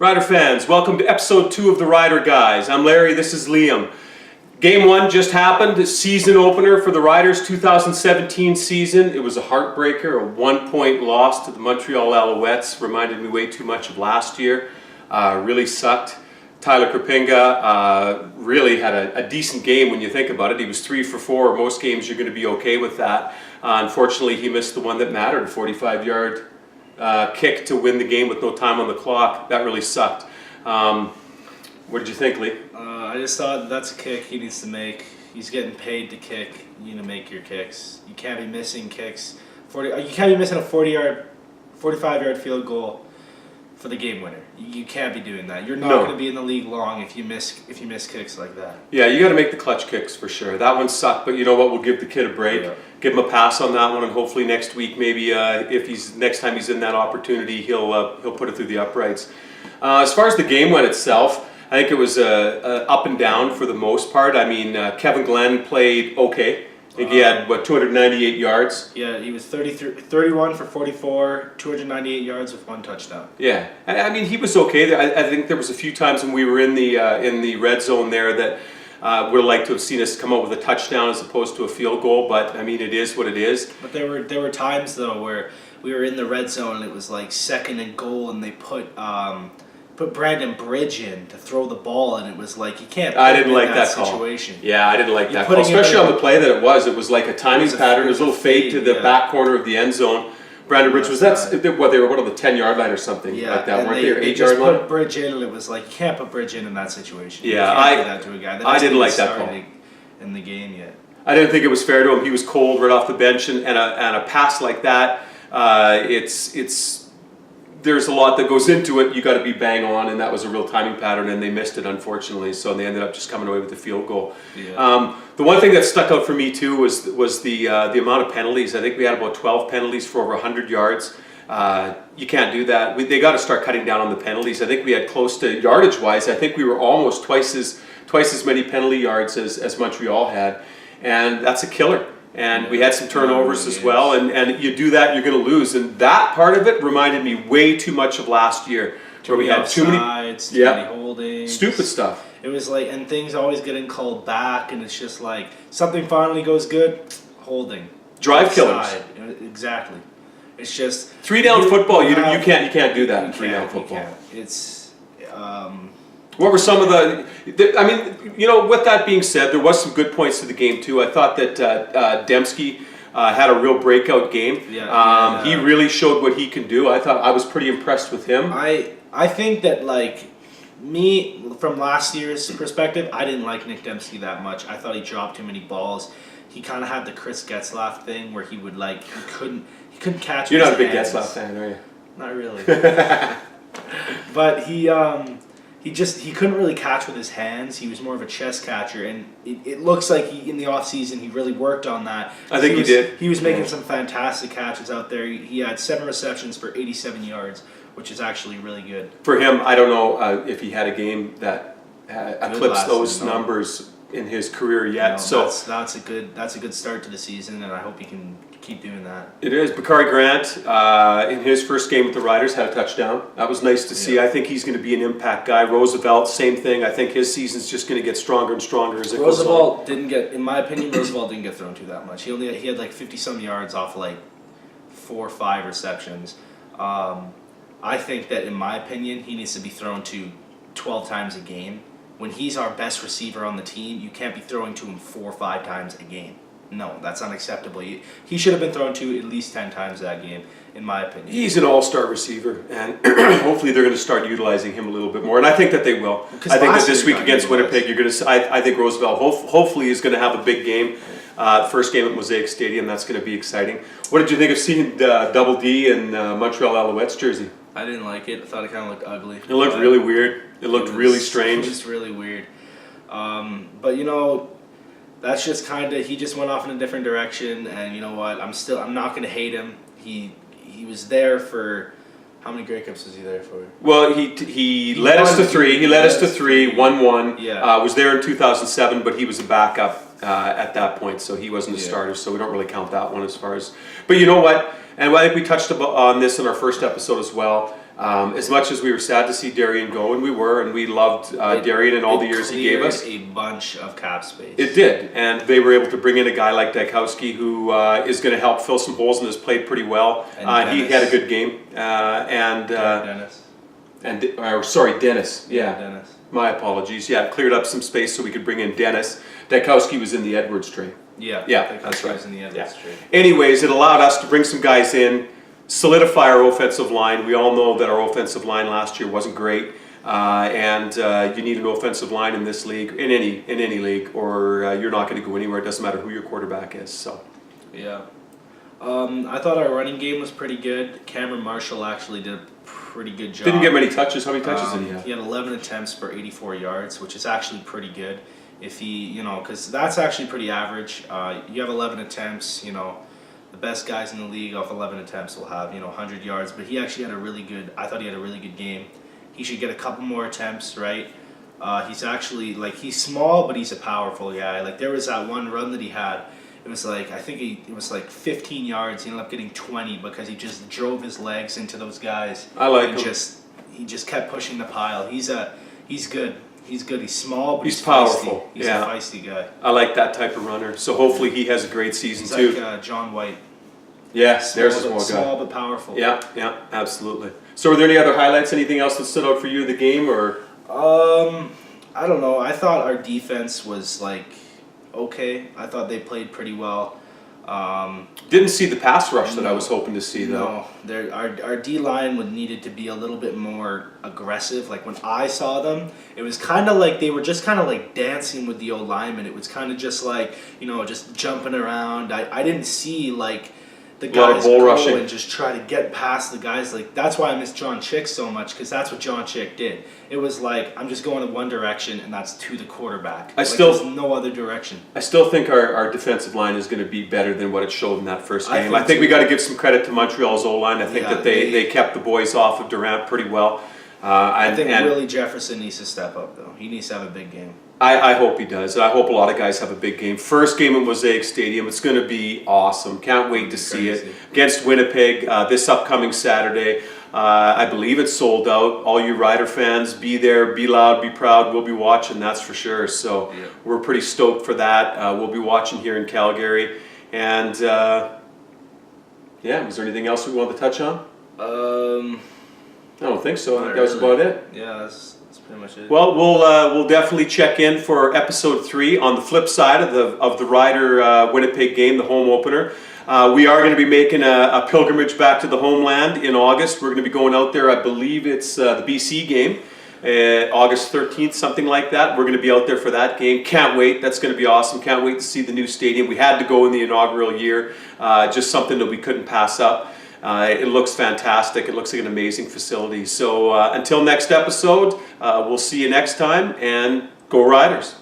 Rider fans, welcome to episode 2 of the Rider Guys. I'm Larry, this is Liam. Game 1 just happened, season opener for the Riders 2017 season. It was a heartbreaker, a 1-point loss to the Montreal Alouettes. Reminded me way too much of last year. Really sucked. Tyler Krapinga really had a decent game when you think about it. He was 3 for 4. Most games you're going to be okay with that. Unfortunately, he missed the one that mattered, a 45-yard kick to win the game with no time on the clock. That really sucked. What did you think, Lee? I just thought that's a kick he needs to make. He's getting paid to kick. You need to make your kicks. You can't be missing kicks. You can't be missing a 45-yard field goal for the game winner. You can't be doing that. You're not going to be in the league long if you miss kicks like that. Yeah, you got to make the clutch kicks for sure. That one sucked, but you know what? We'll give the kid a break. Yeah. Give him a pass on that one, and hopefully next week, maybe if next time he's in that opportunity, he'll put it through the uprights. As far as the game went itself, I think it was up and down for the most part. I mean, Kevin Glenn played okay. I think he had, 298 yards? Yeah, he was 31 for 44, 298 yards with 1 touchdown. Yeah, I mean, he was okay. I think there was a few times when we were in the red zone there that would have liked to have seen us come out with a touchdown as opposed to a field goal, but I mean, it is what it is. But there were times, though, where we were in the red zone and it was like 2nd and goal and they put Brandon Bridge in to throw the ball, and it was like you can't. I didn't like that situation. Call. Yeah, I didn't like that call, especially on the play that it was. It was like a timing pattern. It was a little fade to the back corner of the end zone. Brandon Bridge they were on the 10-yard line or something like that, weren't they? Or 8-yard line. They put Bridge in, and it was like you can't put Bridge in that situation. Yeah, you can't do that to a guy. That I didn't like that call in the game yet. I didn't think it was fair to him. He was cold right off the bench, and a pass like that, there's a lot that goes into it. You got to be bang on, and that was a real timing pattern, and they missed it, unfortunately. So they ended up just coming away with the field goal. Yeah. The one thing that stuck out for me too was the amount of penalties. I think we had about 12 penalties for over 100 yards. You can't do that. They got to start cutting down on the penalties. I think we had close to yardage-wise. I think we were almost twice as many penalty yards as Montreal had, and that's a killer. And we had some turnovers as well, and you do that, you're going to lose. And that part of it reminded me way too much of last year, where we had too many holdings, stupid stuff. It was like, and things always getting called back, and it's just like something finally goes good, holding, drive killers. Exactly. It's just 3-down football. You can't do that in 3-down football. It's. What were some of I mean, you know, with that being said, there was some good points to the game too. I thought that Dembski had a real breakout game. He really showed what he can do. I was pretty impressed with him. I think that, like, me, from last year's perspective, I didn't like Nick Dembski that much. I thought he dropped too many balls. He kind of had the Chris Getzlaff thing where he would, like, he couldn't catch. You're not a big Getzlaff fan, are you? Not really. But he couldn't really catch with his hands. He was more of a chest catcher, and it looks like in the off season he really worked on that. I think he did. He was making some fantastic catches out there. He had 7 receptions for 87 yards, which is actually really good. For him, I don't know if he had a game that eclipsed those numbers in his career yet. No, that's a good start to the season, and I hope he can keep doing that. It is. Bakari Grant, in his first game with the Riders, had a touchdown. That was nice to see. I think he's going to be an impact guy. Roosevelt, same thing. I think his season's just going to get stronger and stronger as it goes on. Roosevelt didn't get thrown to that much. He had like 50-some yards off like 4 or 5 receptions. I think that, in my opinion, he needs to be thrown to 12 times a game. When he's our best receiver on the team, you can't be throwing to him 4 or 5 times a game. No, that's unacceptable. He should have been thrown to at least 10 times that game, in my opinion. He's an all-star receiver, and hopefully they're going to start utilizing him a little bit more. And I think that they will. I think that this week against Winnipeg, you're going to. I think Roosevelt hopefully is going to have a big game. First game at Mosaic Stadium. That's going to be exciting. What did you think of seeing Double D in Montreal Alouettes jersey? I didn't like it. I thought it kind of looked ugly. It looked really weird. It looked really strange. It was really weird. But you know, that's just kind of, he just went off in a different direction, and you know what? I'm not going to hate him. He was there for, how many Grey Cups was he there for? Well, he led us to 3. He led us to 3, 1-1. Yeah. Was there in 2007, but he was a backup at that point, so he wasn't a starter, so we don't really count that one as far as. But you know what? And I think we touched on this in our first episode as well. As much as we were sad to see Darian go, and we loved Darian and all the years he gave us. It cleared a bunch of cap space. It did, and they were able to bring in a guy like Dykowski who is going to help fill some holes and has played pretty well. He had a good game, Dennis. Dennis. Yeah, Dennis. My apologies. Yeah, cleared up some space so we could bring in Dennis. Dykowski was in the Edwards trade. Yeah, that's right. Was in the Edwards trade. Anyways, it allowed us to bring some guys in, solidify our offensive line. We all know that our offensive line last year wasn't great, and you need an offensive line in this league, in any league, or you're not going to go anywhere. It doesn't matter who your quarterback is. So, yeah, I thought our running game was pretty good. Cameron Marshall actually did a pretty good job. Didn't get many touches. How many touches did he have? He had 11 attempts for 84 yards, which is actually pretty good. If he, because that's actually pretty average. You have 11 attempts, the best guys in the league off 11 attempts will have, 100 yards. But he actually had I thought he had a really good game. He should get a couple more attempts, right? He's actually, he's small, but he's a powerful guy. There was that one run that he had. It was it was 15 yards. He ended up getting 20 because he just drove his legs into those guys. I like him. He just kept pushing the pile. He's good. He's good. He's small, but he's powerful. He's a feisty guy. I like that type of runner. So hopefully he has a great season he's too. Like John White. Yes, there's a small guy. Small but powerful. Yeah, absolutely. So, were there any other highlights? Anything else that stood out for you in the game, or? I don't know. I thought our defense was okay. I thought they played pretty well. Didn't see the pass rush that I was hoping to see, though. No, our D line needed to be a little bit more aggressive. When I saw them, it was kind of like they were just kind of dancing with the O linemen. It was kind of just just jumping around. I didn't see the guys go rushing and just try to get past the guys. That's why I miss John Chick so much, because that's what John Chick did. It was I'm just going in one direction, and that's to the quarterback. There's no other direction. I still think our defensive line is going to be better than what it showed in that first game. I think we too. got to give some credit to Montreal's O-line. I think that they kept the boys off of Durant pretty well. I think Willie Jefferson needs to step up, though. He needs to have a big game. I hope he does. I hope a lot of guys have a big game. First game at Mosaic Stadium. It's going to be awesome. Can't wait to see it. Against Winnipeg this upcoming Saturday. I believe it's sold out. All you Rider fans, be there, be loud, be proud. We'll be watching, that's for sure. So we're pretty stoked for that. We'll be watching here in Calgary. And was there anything else we wanted to touch on? I don't think so. I think that was about it. Yeah, that's pretty much it. Well, we'll definitely check in for episode 3 on the flip side of the Rider Winnipeg game, the home opener. We are going to be making a pilgrimage back to the homeland in August. We're going to be going out there. I believe it's the BC game, August 13th, something like that. We're going to be out there for that game. Can't wait. That's going to be awesome. Can't wait to see the new stadium. We had to go in the inaugural year. Just something that we couldn't pass up. It looks fantastic. It looks like an amazing facility. So until next episode, we'll see you next time, and go Riders.